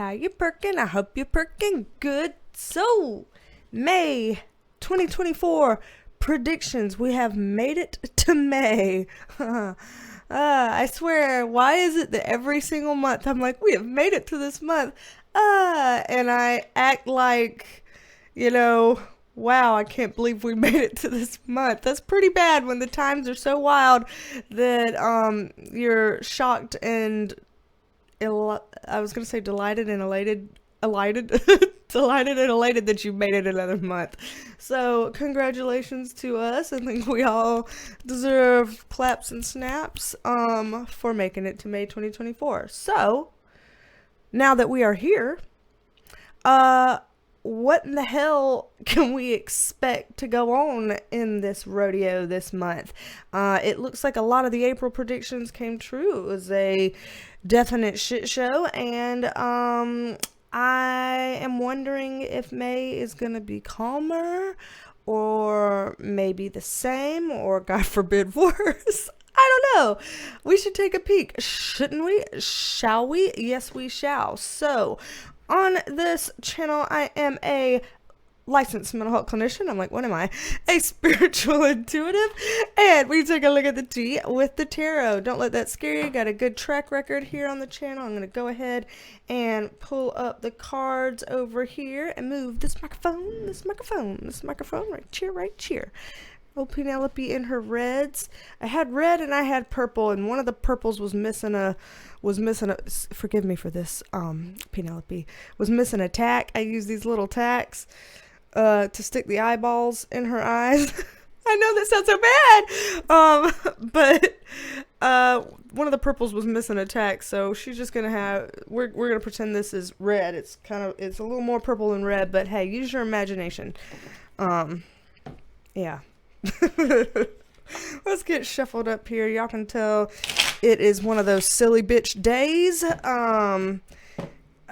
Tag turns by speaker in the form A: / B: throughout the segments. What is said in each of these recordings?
A: how you perking? I hope you're perking good. So, May 2024 predictions. We have made it to May. I swear, why is it that every single month I'm like, we have made it to this month? And I act like, wow, I can't believe we made it to this month. That's pretty bad when the times are so wild that you're shocked and I was going to say delighted and elated delighted and elated that you made it another month. So congratulations to us. I think we all deserve claps and snaps for making it to May 2024. So now that we are here, what in the hell can we expect to go on in this rodeo this month? It looks like a lot of the April predictions came true. It was a definite shit show, and I am wondering if May is going to be calmer, or maybe the same, or God forbid worse. I don't know. We should take a peek, shouldn't we? Shall we? Yes, we shall. So, on this channel, I am a licensed mental health clinician. I'm like, what am I? A spiritual intuitive. And we take a look at the tea with the tarot. Don't let that scare you. Got a good track record here on the channel. I'm going to go ahead and pull up the cards over here and move this microphone right here. Oh, Penelope in her reds. I had red and I had purple, and one of the purples was missing a forgive me for this, Penelope, was missing a tack. I used these little tacks to stick the eyeballs in her eyes. I know that sounds so bad, but one of the purples was missing a tack, so she's just gonna have, we're gonna pretend this is red. It's a little more purple than red, but hey, use your imagination. Yeah. Let's get shuffled up here. Y'all can tell it is one of those silly bitch days.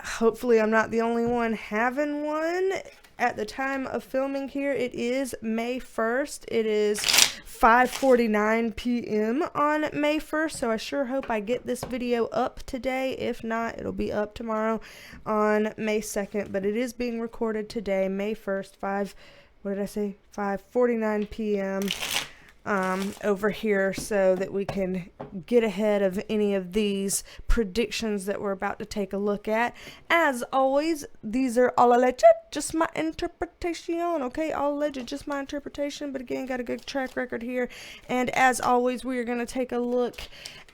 A: Hopefully I'm not the only one having one. At the time of filming here, it is May 1st. It is 5:49 p.m. on May 1st, so I sure hope I get this video up today. If not, it'll be up tomorrow on May 2nd, but it is being recorded today, May 1st, 5:49 p.m. Over here, so that we can get ahead of any of these predictions that we're about to take a look at. As always, these are all alleged, just my interpretation, okay? All alleged, just my interpretation, but again, got a good track record here. And as always, we are going to take a look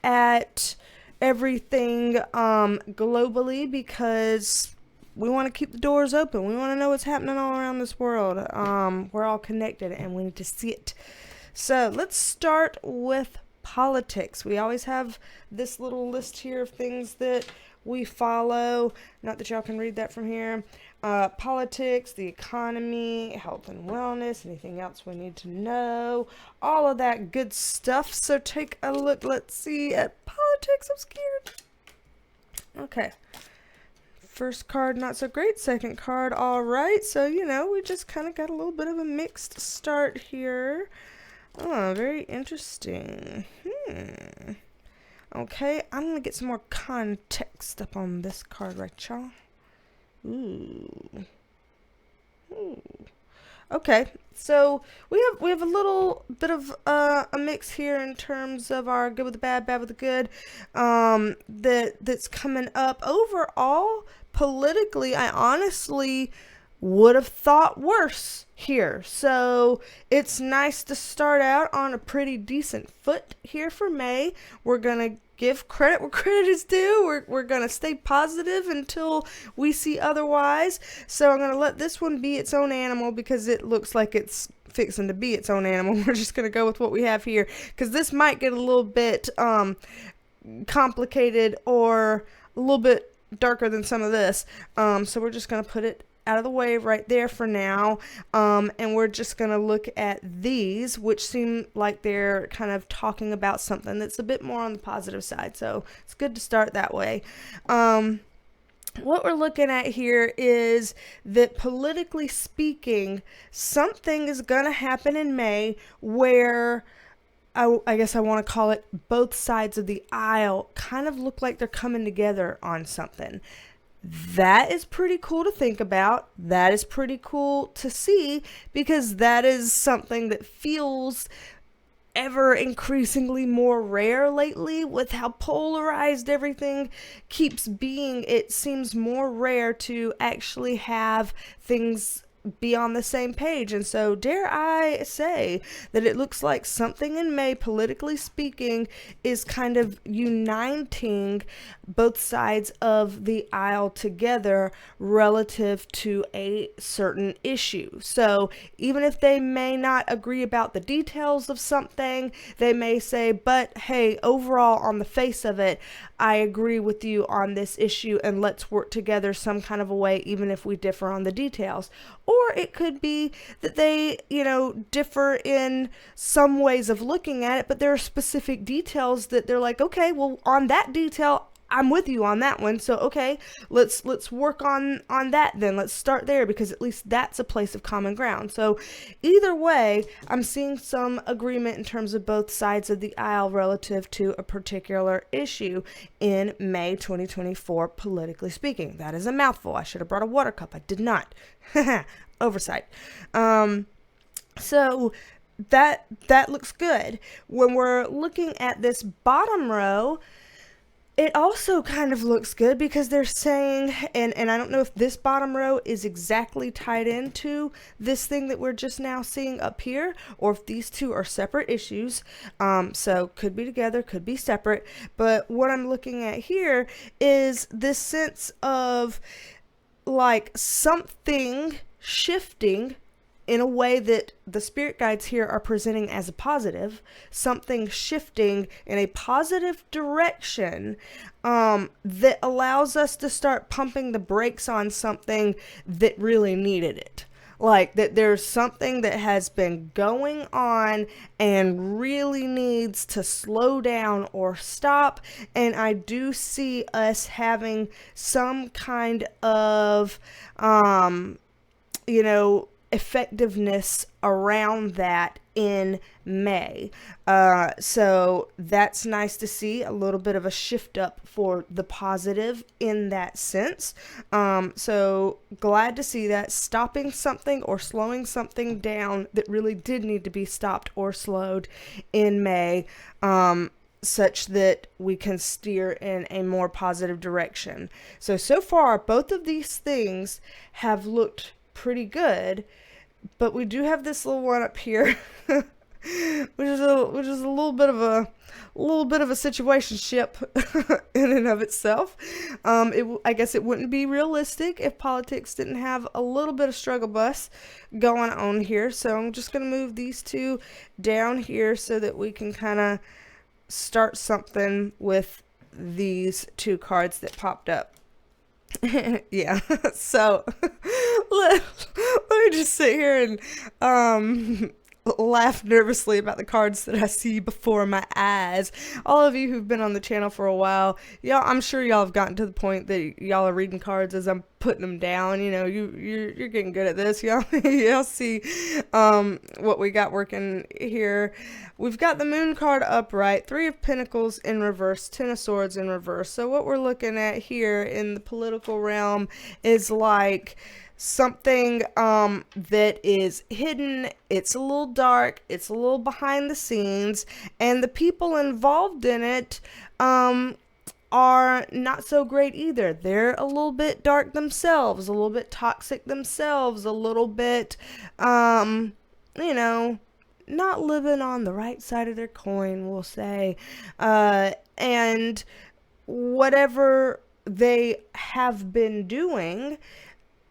A: at everything globally, because we want to keep the doors open. We want to know what's happening all around this world. We're all connected and we need to see it. So let's start with politics. We always have this little list here of things that we follow. Not that y'all can read that from here. Politics, the economy, health and wellness, anything else we need to know. All of that good stuff. So take a look. Let's see at politics. I'm scared. Okay. First card, not so great. Second card, all right. So, we just kind of got a little bit of a mixed start here. Oh, very interesting. Okay, I'm going to get some more context up on this card right, y'all. Ooh. Okay, so we have a little bit of a mix here in terms of our good with the bad, bad with the good, that's coming up. Overall, politically, I honestly would have thought worse here. So it's nice to start out on a pretty decent foot here for May. We're going to give credit where credit is due. We're going to stay positive until we see otherwise. So I'm going to let this one be its own animal, because it looks like it's fixing to be its own animal. We're just going to go with what we have here, because this might get a little bit complicated or a little bit darker than some of this. So we're just going to put it out of the way right there for now, and we're just going to look at these, which seem like they're kind of talking about something that's a bit more on the positive side, so it's good to start that way. What we're looking at here is that, politically speaking, something is going to happen in May where I guess I want to call it both sides of the aisle kind of look like they're coming together on something. That is pretty cool to think about. That is pretty cool to see, because that is something that feels ever increasingly more rare lately with how polarized everything keeps being. It seems more rare to actually have things be on the same page. And so, dare I say that it looks like something in May, politically speaking, is kind of uniting both sides of the aisle together relative to a certain issue. So even if they may not agree about the details of something, they may say, but hey, overall, on the face of it, I agree with you on this issue, and let's work together some kind of a way, even if we differ on the details. Or it could be that they, differ in some ways of looking at it, but there are specific details that they're like, okay, well, on that detail, I'm with you on that one. So, okay, let's work on that then. Let's start there, because at least that's a place of common ground. So either way, I'm seeing some agreement in terms of both sides of the aisle relative to a particular issue in May 2024, politically speaking. That is a mouthful. I should have brought a water cup. I did not. Oversight. So that looks good. When we're looking at this bottom row, it also kind of looks good, because they're saying, and I don't know if this bottom row is exactly tied into this thing that we're just now seeing up here, or if these two are separate issues. So could be together, could be separate. But what I'm looking at here is this sense of like something shifting in a way that the spirit guides here are presenting as a positive, something shifting in a positive direction, that allows us to start pumping the brakes on something that really needed it. Like that there's something that has been going on and really needs to slow down or stop. And I do see us having some kind of, effectiveness around that in May. So that's nice to see, a little bit of a shift up for the positive in that sense. So glad to see that, stopping something or slowing something down that really did need to be stopped or slowed in May, such that we can steer in a more positive direction. So far, both of these things have looked pretty good. But we do have this little one up here, which is a little bit of a situationship in and of itself. I guess it wouldn't be realistic if politics didn't have a little bit of struggle bus going on here. So I'm just gonna move these two down here so that we can kind of start something with these two cards that popped up. Yeah, so let me just sit here and laugh nervously about the cards that I see before my eyes. All of you who've been on the channel for a while, I'm sure y'all have gotten to the point that y'all are reading cards as I'm putting them down. You're getting good at this. Y'all see what we got working here. We've got the Moon card upright, Three of Pentacles in reverse, Ten of Swords in reverse. So what we're looking at here in the political realm is like something that is hidden. It's a little dark, it's a little behind the scenes, and the people involved in it are not so great either. They're a little bit dark themselves, a little bit toxic themselves, a little bit not living on the right side of their coin, we'll say. And whatever they have been doing,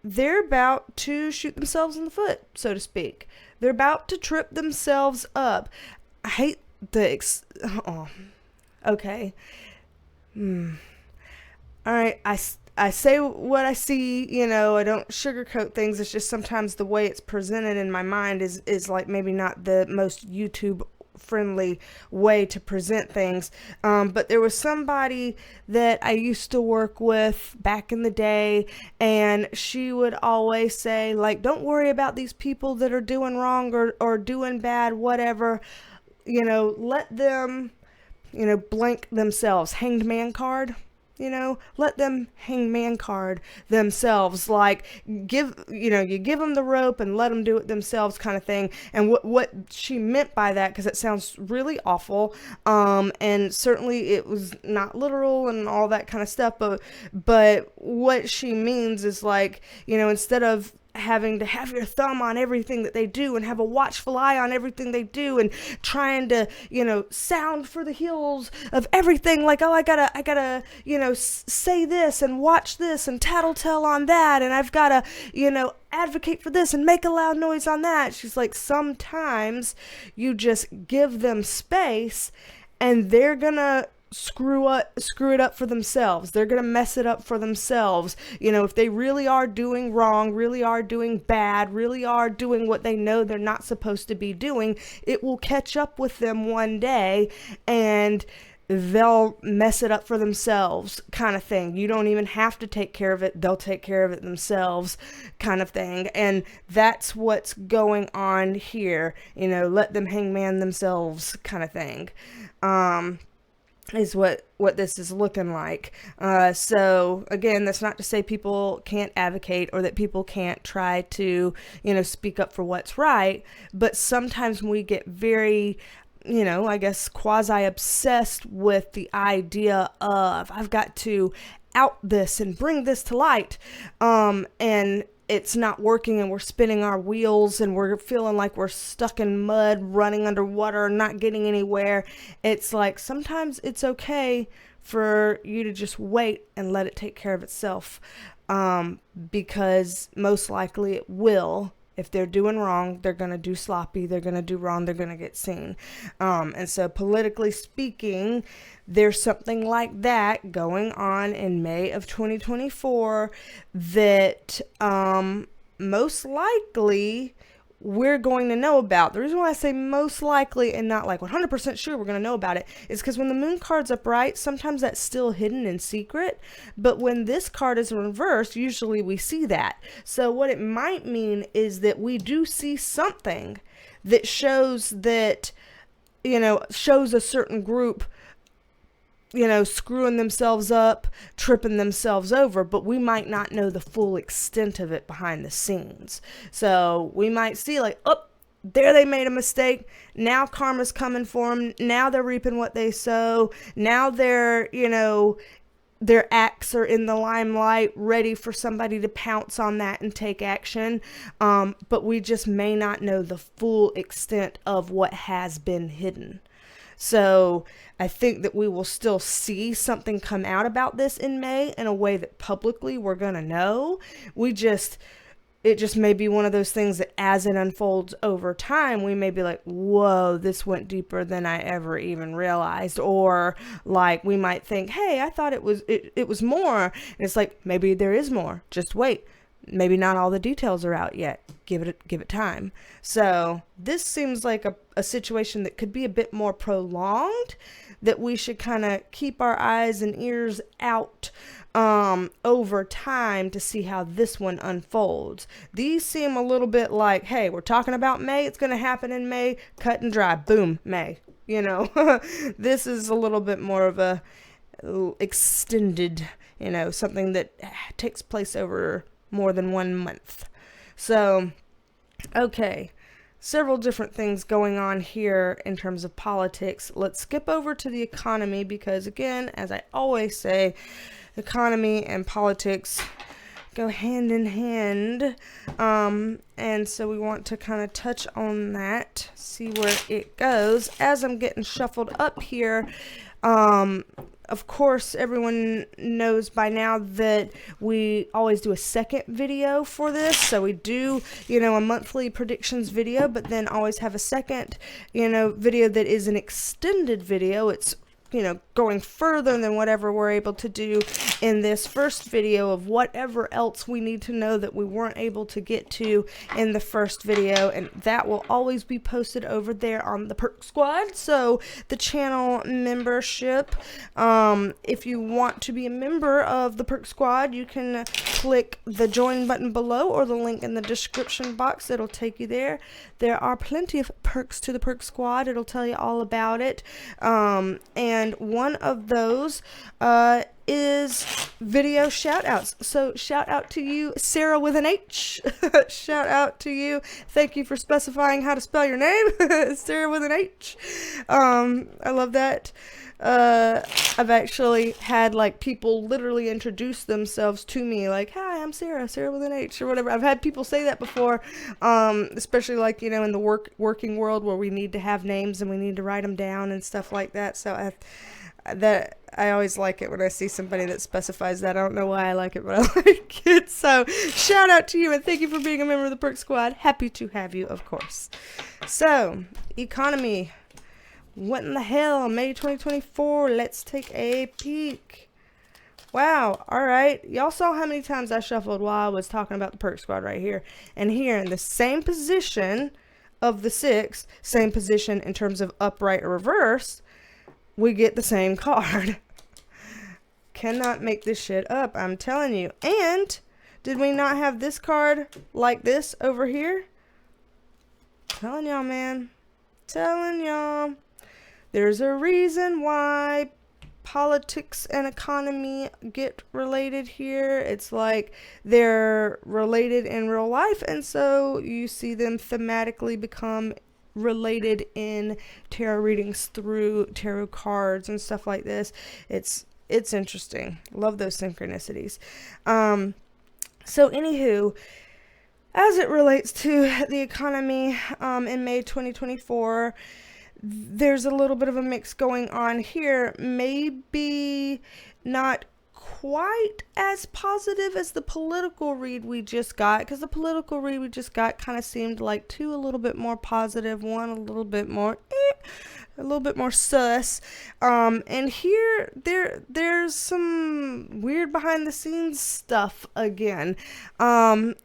A: they're about to shoot themselves in the foot, so to speak. They're about to trip themselves up. I hate the okay. All right, I say what I see, I don't sugarcoat things. It's just sometimes the way it's presented in my mind is like maybe not the most YouTube friendly way to present things. But there was somebody that I used to work with back in the day, and she would always say, like, don't worry about these people that are doing wrong or doing bad, whatever. Let them, blank themselves. Hanged man card. let them hangman card themselves. Like, you give them the rope and let them do it themselves, kind of thing. And what she meant by that, because it sounds really awful, and certainly it was not literal and all that kind of stuff, but what she means is, like, instead of having to have your thumb on everything that they do and have a watchful eye on everything they do and trying to, sound for the heels of everything, like, oh, I gotta, say this and watch this and tattletale on that, and I've gotta, advocate for this and make a loud noise on that. She's like, sometimes you just give them space and they're gonna screw it up for themselves. They're gonna mess it up for themselves. If they really are doing wrong, really are doing bad, really are doing what they know they're not supposed to be doing, it will catch up with them one day and they'll mess it up for themselves, kind of thing. You don't even have to take care of it. They'll take care of it themselves, kind of thing. And that's what's going on here. Let them hangman themselves, kind of thing. Is what this is looking like. So again, that's not to say people can't advocate or that people can't try to, speak up for what's right, but sometimes we get very, I guess, quasi obsessed with the idea of, I've got to out this and bring this to light, and it's not working, and we're spinning our wheels and we're feeling like we're stuck in mud, running underwater, not getting anywhere. It's like, sometimes it's okay for you to just wait and let it take care of itself, because most likely it will. If they're doing wrong, they're going to do sloppy, they're going to do wrong, they're going to get seen. And so politically speaking, there's something like that going on in May of 2024 that most likely we're going to know about. The reason why I say most likely and not like 100% sure we're going to know about it is because when the moon card's upright, sometimes that's still hidden in secret. But when this card is in reverse, usually we see that. So what it might mean is that we do see something that shows that, shows a certain group, screwing themselves up, tripping themselves over, but we might not know the full extent of it behind the scenes. So we might see, like, oh, there they made a mistake. Now karma's coming for them. Now they're reaping what they sow. Now they're, their acts are in the limelight, ready for somebody to pounce on that and take action. But we just may not know the full extent of what has been hidden. So I think that we will still see something come out about this in May in a way that publicly we're going to know. It just may be one of those things that as it unfolds over time, we may be like, whoa, this went deeper than I ever even realized. Or like, we might think, hey, I thought it was more. And it's like, maybe there is more. Just wait. Maybe not all the details are out yet. Give it time. So this seems like a situation that could be a bit more prolonged, that we should kind of keep our eyes and ears out over time to see how this one unfolds. These seem a little bit like, hey, we're talking about May. It's going to happen in May. Cut and dry. Boom. May. This is a little bit more of a extended, something that takes place over more than 1 month. So, okay, several different things going on here in terms of politics. Let's skip over to the economy because, again, as I always say, economy and politics go hand in hand. And so we want to kind of touch on that, see where it goes. As I'm getting shuffled up here, of course, everyone knows by now that we always do a second video for this. So we do, a monthly predictions video, but then always have a second, video that is an extended video. It's going further than whatever we're able to do in this first video of whatever else we need to know that we weren't able to get to in the first video, and that will always be posted over there on the Perk Squad. So the channel membership, if you want to be a member of the Perk Squad, you can click the join button below or the link in the description box. It'll take you there. There are plenty of perks to the Perk Squad. It'll tell you all about it. And one of those is video shout outs. So shout out to you, Sarah with an H. Shout out to you. Thank you for specifying how to spell your name. Sarah with an H. I love that. I've actually had like people literally introduce themselves to me like, hi, I'm Sarah with an H or whatever. I've had people say that before, especially like, you know, in the working world where we need to have names and we need to write them down and stuff like that. So I always like it when I see somebody that specifies that. I don't know why I like it, but I like it. So shout out to you and thank you for being a member of the Perk Squad. Happy to have you, of course. So, economy. What in the hell? May 2024. Let's take a peek. Wow. All right. Y'all saw how many times I shuffled while I was talking about the Perk Squad right here. And here in the same position of the 6, same position in terms of upright or reverse, we get the same card. Cannot make this shit up, I'm telling you. And did we not have this card like this over here? Telling y'all, man. Telling y'all. There's a reason why politics and economy get related here. It's like they're related in real life, and so you see them thematically become related in tarot readings through tarot cards and stuff like this. It's interesting. Love those synchronicities. So anywho, as it relates to the economy in May 2024, there's a little bit of a mix going on here. Maybe not quite as positive as the political read we just got, because the political read we just got kind of seemed like 2 a little bit more positive, 1 a little bit more a little bit more sus. And here there's some weird behind the scenes stuff again,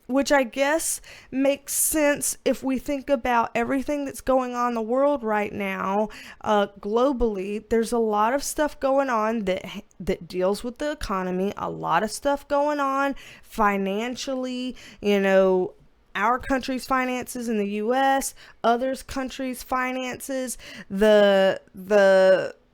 A: which I guess makes sense if we think about everything that's going on in the world right now. Globally, there's a lot of stuff going on that deals with the economy, a lot of stuff going on financially, you know, our country's finances in the U.S., others' countries' finances, the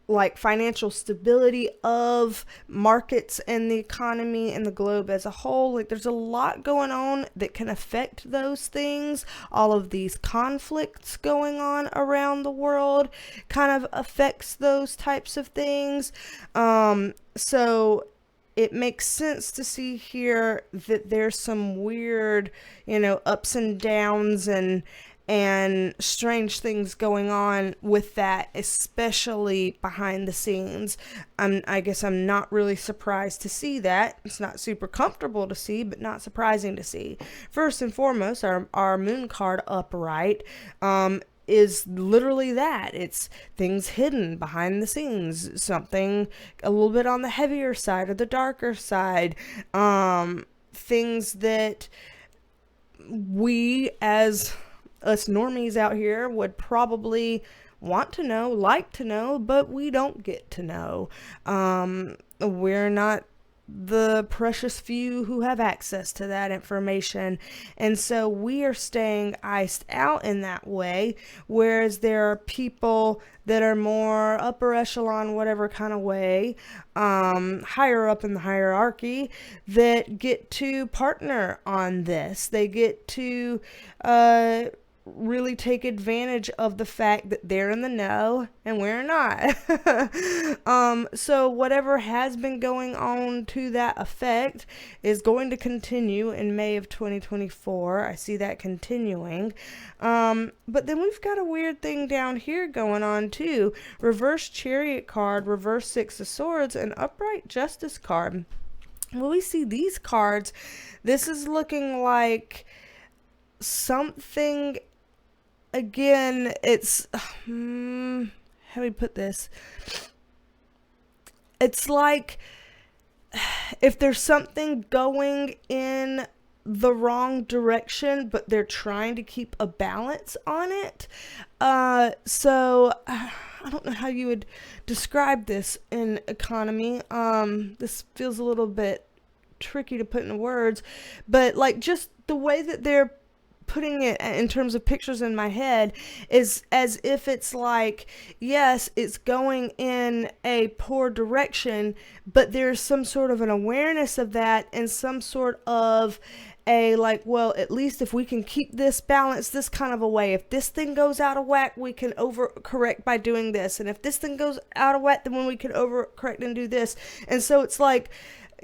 A: like financial stability of markets and the economy and the globe as a whole. Like there's a lot going on that can affect those things. All of these conflicts going on around the world kind of affects those types of things. So it makes sense to see here that there's some weird, you know, ups and downs and strange things going on with that, especially behind the scenes. I guess I'm not really surprised to see that. It's not super comfortable to see, but not surprising to see. First and foremost, our moon card upright is literally that. It's things hidden behind the scenes, something a little bit on the heavier side or the darker side, things that we as us normies out here would probably want to know, like to know, but we don't get to know. We're not the precious few who have access to that information, and so we are staying iced out in that way, whereas there are people that are more upper echelon, whatever kind of way, higher up in the hierarchy, that get to partner on this. They get to really take advantage of the fact that they're in the know and we're not. So whatever has been going on to that effect is going to continue in May of 2024. I see that continuing. But then we've got a weird thing down here going on too. Reverse Chariot card, reverse 6 of Swords, and upright Justice card. When we see these cards, this is looking like something. Again, it's, how do we put this? It's like if there's something going in the wrong direction, but they're trying to keep a balance on it. So I don't know how you would describe this in economy. This feels a little bit tricky to put into words, but like just the way that they're putting it in terms of pictures in my head is as if it's like, yes, it's going in a poor direction, but there's some sort of an awareness of that and some sort of a like, well, at least if we can keep this balance this kind of a way, if this thing goes out of whack, we can overcorrect by doing this, and if this thing goes out of whack, then we can overcorrect and do this. And so it's like,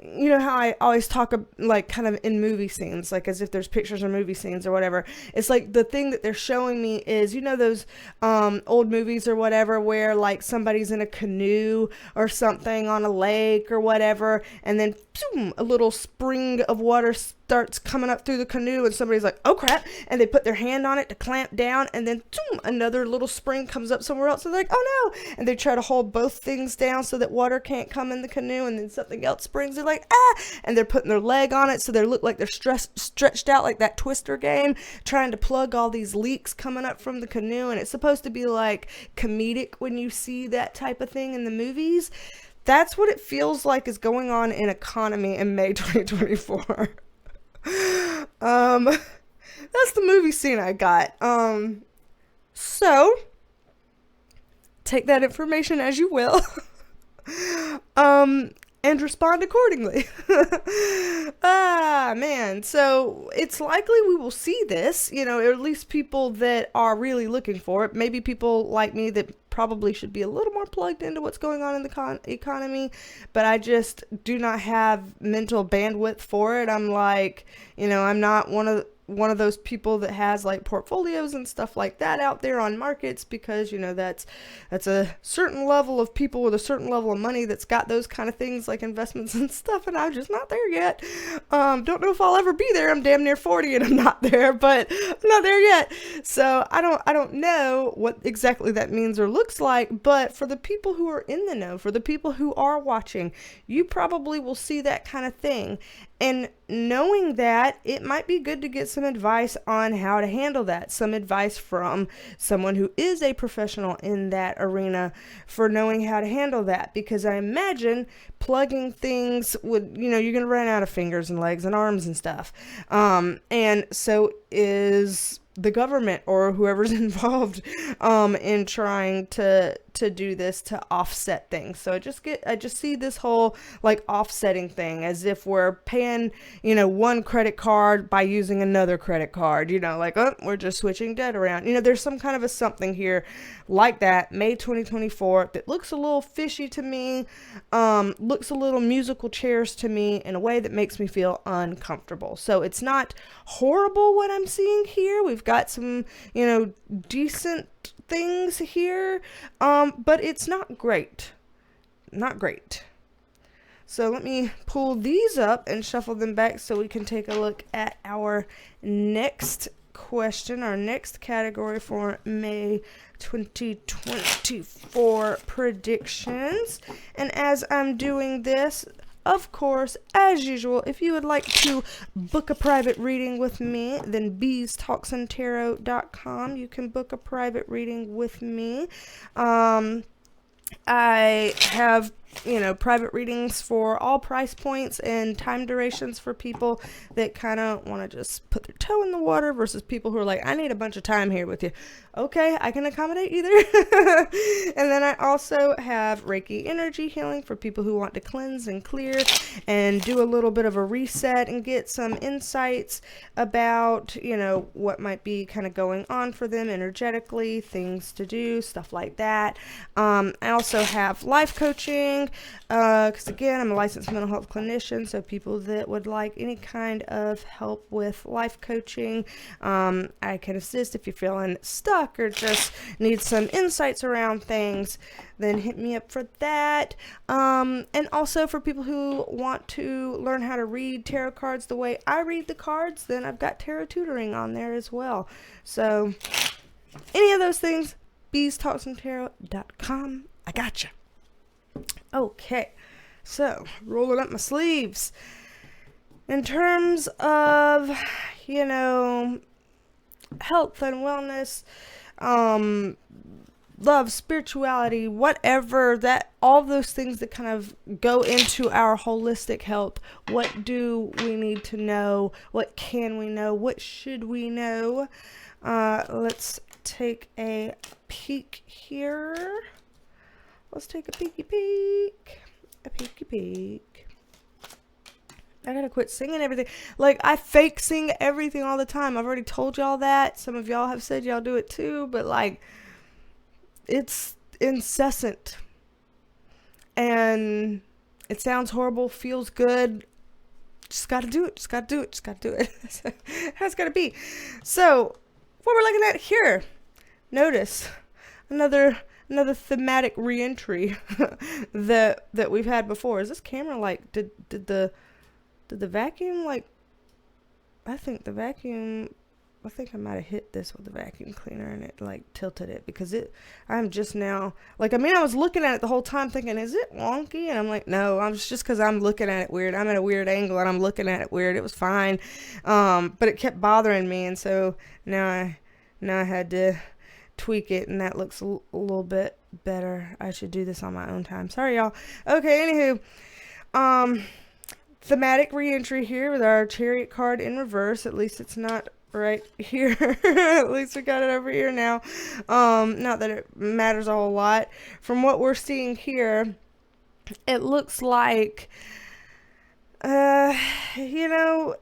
A: you know how I always talk like kind of in movie scenes, like as if there's pictures or movie scenes or whatever. It's like the thing that they're showing me is, you know, those old movies or whatever where like somebody's in a canoe or something on a lake or whatever, and then boom, a little spring of water starts coming up through the canoe, and somebody's like, oh crap, and they put their hand on it to clamp down, and then boom, another little spring comes up somewhere else, and they're like, oh no, and they try to hold both things down so that water can't come in the canoe, and then something else springs, they're like, ah, and they're putting their leg on it so they look like they're stretched out like that Twister game, trying to plug all these leaks coming up from the canoe. And it's supposed to be like comedic when you see that type of thing in the movies. That's what it feels like is going on in economy in May 2024. That's the movie scene I got. So take that information as you will. And respond accordingly. Man. So it's likely we will see this, you know, or at least people that are really looking for it. Maybe people like me that probably should be a little more plugged into what's going on in the economy, but I just do not have mental bandwidth for it. I'm like, you know, I'm not one of those people that has like portfolios and stuff like that out there on markets, because, you know, that's a certain level of people with a certain level of money that's got those kind of things like investments and stuff, and I'm just not there yet. Don't know if I'll ever be there. I'm damn near 40 and I'm not there, but I'm not there yet. So I don't know what exactly that means or looks like, but for the people who are in the know, for the people who are watching, you probably will see that kind of thing. And knowing that, it might be good to get some advice on how to handle that. Some advice from someone who is a professional in that arena for knowing how to handle that. Because I imagine plugging things would, you know, you're going to run out of fingers and legs and arms and stuff. And so is the government or whoever's involved in trying to do this to offset things. So I just see this whole like offsetting thing as if we're paying, you know, one credit card by using another credit card, you know, like, oh, we're just switching debt around. You know, there's some kind of a something here like that, May 2024, that looks a little fishy to me, looks a little musical chairs to me in a way that makes me feel uncomfortable. So it's not horrible what I'm seeing here. We've got some, you know, decent things here, but it's not great. Not great. So let me pull these up and shuffle them back so we can take a look at our next question, our next category for May 2024 predictions. And as I'm doing this, of course, as usual, if you would like to book a private reading with me, then BeasTalksAndTarot.com. You can book a private reading with me. I have, you know, private readings for all price points and time durations for people that kind of want to just put their toe in the water versus people who are like, I need a bunch of time here with you. Okay, I can accommodate either. And then I also have Reiki Energy Healing for people who want to cleanse and clear and do a little bit of a reset and get some insights about, you know, what might be kind of going on for them energetically, things to do, stuff like that. I also have life coaching, because again, I'm a licensed mental health clinician, so people that would like any kind of help with life coaching, I can assist. If you're feeling stuck or just need some insights around things, then hit me up for that. And also for people who want to learn how to read tarot cards the way I read the cards, then I've got tarot tutoring on there as well. So any of those things, BeasTalksAndTarot.com. I gotcha. Okay, so rolling up my sleeves. In terms of, you know, health and wellness, love, spirituality, whatever, that all those things that kind of go into our holistic health. What do we need to know? What can we know? What should we know? Let's take a peek here. Let's take a peeky peek. A peeky peek. I gotta quit singing everything. Like, I fake sing everything all the time. I've already told y'all that. Some of y'all have said y'all do it too, but like, it's incessant. And it sounds horrible, feels good. Just gotta do it. Just gotta do it. Just gotta do it. How it's gotta be. So, what we're looking at here, notice another thematic reentry that we've had before. Is this camera like, did the vacuum, like, I think I might have hit this with the vacuum cleaner and it like tilted it, because I'm just now, like, I mean, I was looking at it the whole time thinking, is it wonky? And I'm like, no, I'm just because I'm looking at it weird. I'm at a weird angle and I'm looking at it weird. It was fine. But it kept bothering me. And so now I had to tweak it, and that looks a little bit better. I should do this on my own time. Sorry, y'all. Okay, anywho, thematic reentry here with our Chariot card in reverse. At least it's not right here. At least we got it over here now. Not that it matters a whole lot. From what we're seeing here, it looks like, you know,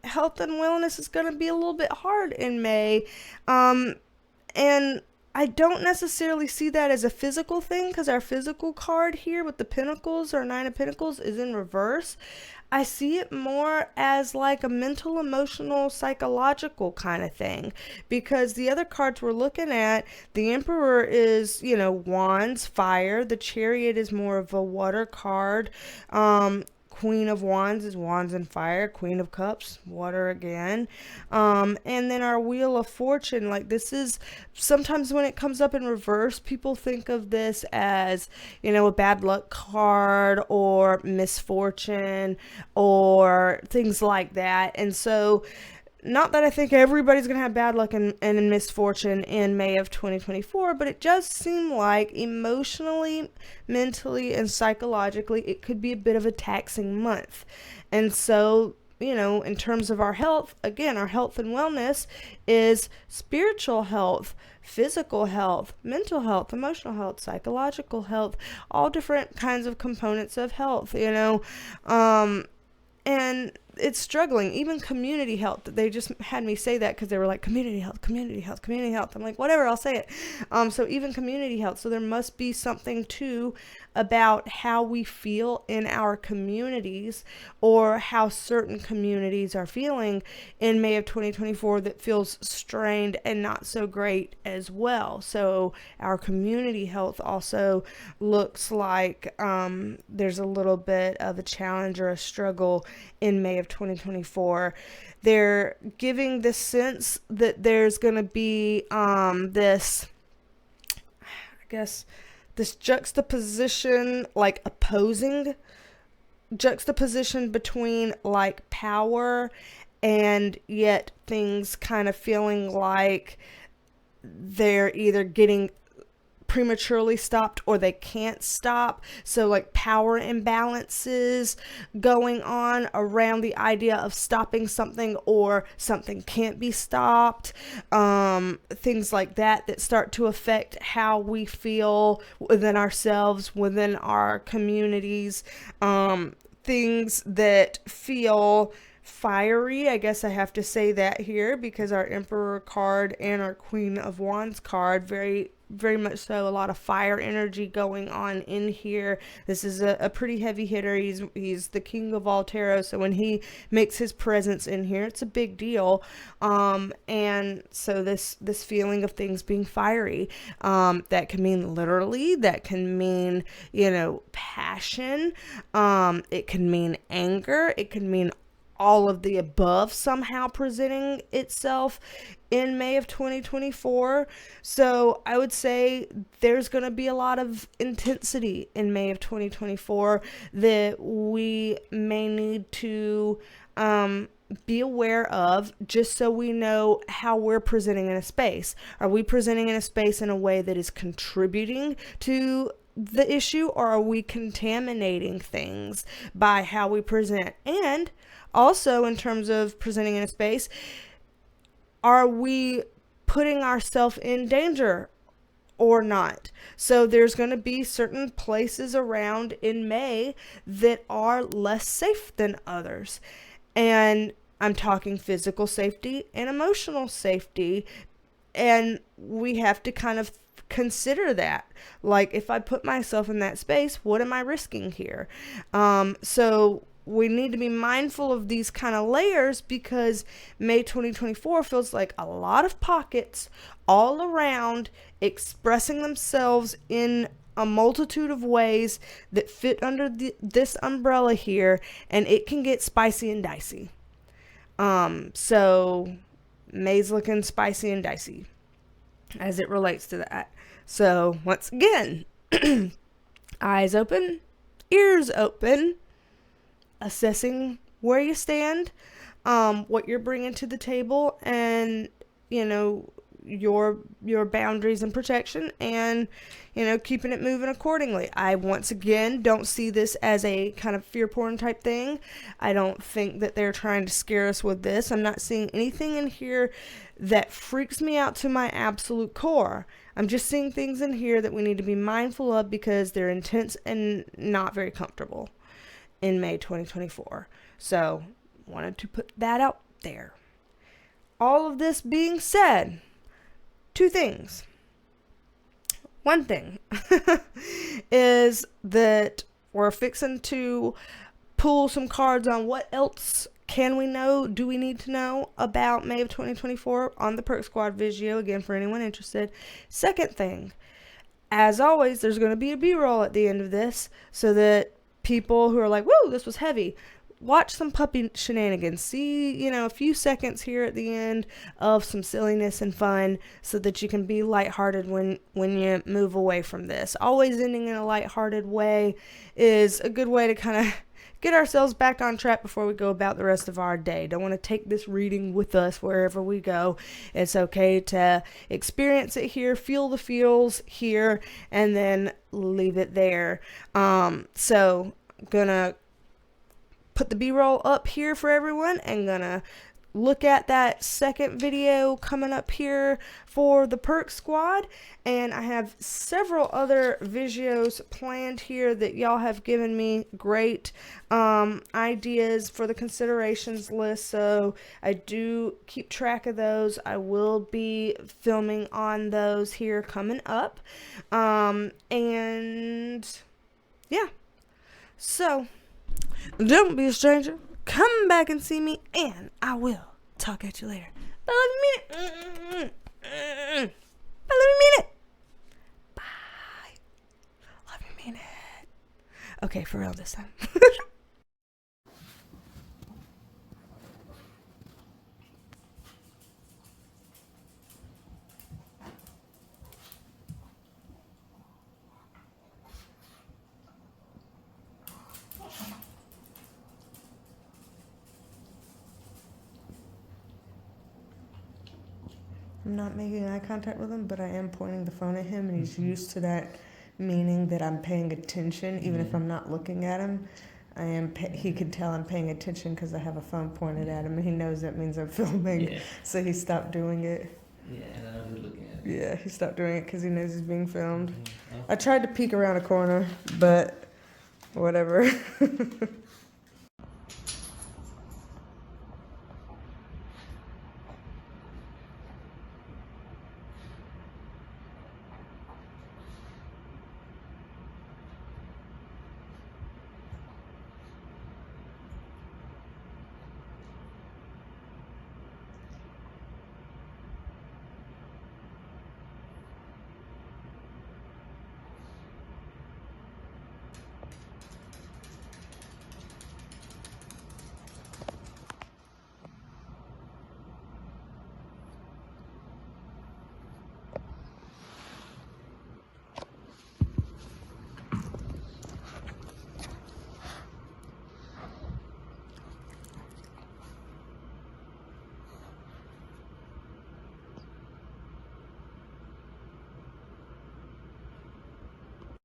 A: health and wellness is going to be a little bit hard in May. And I don't necessarily see that as a physical thing, because our physical card here with the Pentacles, or Nine of Pentacles, is in reverse. I see it more as like a mental, emotional, psychological kind of thing, because the other cards we're looking at, the Emperor is, you know, wands, fire. The Chariot is more of a water card. Queen of Wands is wands and fire. Queen of Cups, water again. And then our Wheel of Fortune, like, this is, sometimes when it comes up in reverse, people think of this as, you know, a bad luck card or misfortune or things like that. And so, not that I think everybody's going to have bad luck and misfortune in May of 2024, but it does seem like emotionally, mentally, and psychologically, it could be a bit of a taxing month. And so, you know, in terms of our health, again, our health and wellness is spiritual health, physical health, mental health, emotional health, psychological health, all different kinds of components of health, you know. And it's struggling. Even community health. They just had me say that because they were like, community health, community health, community health. I'm like, whatever, I'll say it. So even community health. So there must be something too about how we feel in our communities, or how certain communities are feeling in May of 2024 that feels strained and not so great as well. So our community health also looks like there's a little bit of a challenge or a struggle in May of 2024. They're giving this sense that there's going to be this, I guess, this juxtaposition, like opposing juxtaposition between like power, and yet things kind of feeling like they're either getting prematurely stopped or they can't stop. So like power imbalances going on around the idea of stopping something, or something can't be stopped. Things like that start to affect how we feel within ourselves, within our communities. Things that feel fiery, I guess I have to say that here, because our Emperor card and our Queen of Wands card, very much so, a lot of fire energy going on in here. This is a pretty heavy hitter. He's the king of all tarot, so when he makes his presence in here, it's a big deal. And so this feeling of things being fiery, that can mean literally, that can mean, you know, passion, it can mean anger, it can mean all of the above somehow presenting itself in May of 2024. So I would say there's going to be a lot of intensity in May of 2024 that we may need to be aware of, just so we know how we're presenting in a space. Are we presenting in a space in a way that is contributing to the issue, or are we contaminating things by how we present? And also, in terms of presenting in a space, are we putting ourselves in danger or not? So there's going to be certain places around in May that are less safe than others. And I'm talking physical safety and emotional safety. And we have to kind of consider that. Like, if I put myself in that space, what am I risking here? So we need to be mindful of these kind of layers, because May 2024 feels like a lot of pockets all around expressing themselves in a multitude of ways that fit under this umbrella here, and it can get spicy and dicey. So May's looking spicy and dicey as it relates to that. So once again, eyes open, ears open, assessing where you stand, what you're bringing to the table, and your boundaries and protection, and keeping it moving accordingly. I once again don't see this as a kind of fear porn type thing. I don't think that they're trying to scare us with this. I'm not seeing anything in here that freaks me out to my absolute core. I'm just seeing things in here that we need to be mindful of, because they're intense and not very comfortable in May 2024. So wanted to put that out there. All of this being said, two things. One thing is that we're fixing to pull some cards on what else can we know, do we need to know about May of 2024 on the Perk Squad video, again, for anyone interested. Second thing, as always, there's going to be a B-roll at the end of this, so that people who are like, whoa, this was heavy, watch some puppy shenanigans. See, a few seconds here at the end of some silliness and fun, so that you can be lighthearted when you move away from this. Always ending in a lighthearted way is a good way to kind of get ourselves back on track before we go about the rest of our day. Don't want to take this reading with us wherever we go. It's okay to experience it here, feel the feels here, and then leave it there. So gonna put the B-roll up here for everyone, and gonna look at that second video coming up here for the Perk Squad. And I have several other videos planned here that y'all have given me great ideas for the considerations list, so I do keep track of those. I will be filming on those here coming up. And yeah, so don't be a stranger. Come back and see me, and I will talk at you later. But let me mean it. But let me mean it. Bye. Let me mean it. Okay, for real this time. I'm not making eye contact with him, but I am pointing the phone at him, and he's used to that, meaning that I'm paying attention, even if I'm not looking at him. He can tell I'm paying attention because I have a phone pointed at him, and he knows that means I'm filming. Yeah. So he stopped doing it.
B: Yeah, and I know who's looking at it.
A: Yeah, he stopped doing it because he knows he's being filmed. Mm-hmm. I tried to peek around a corner, but whatever.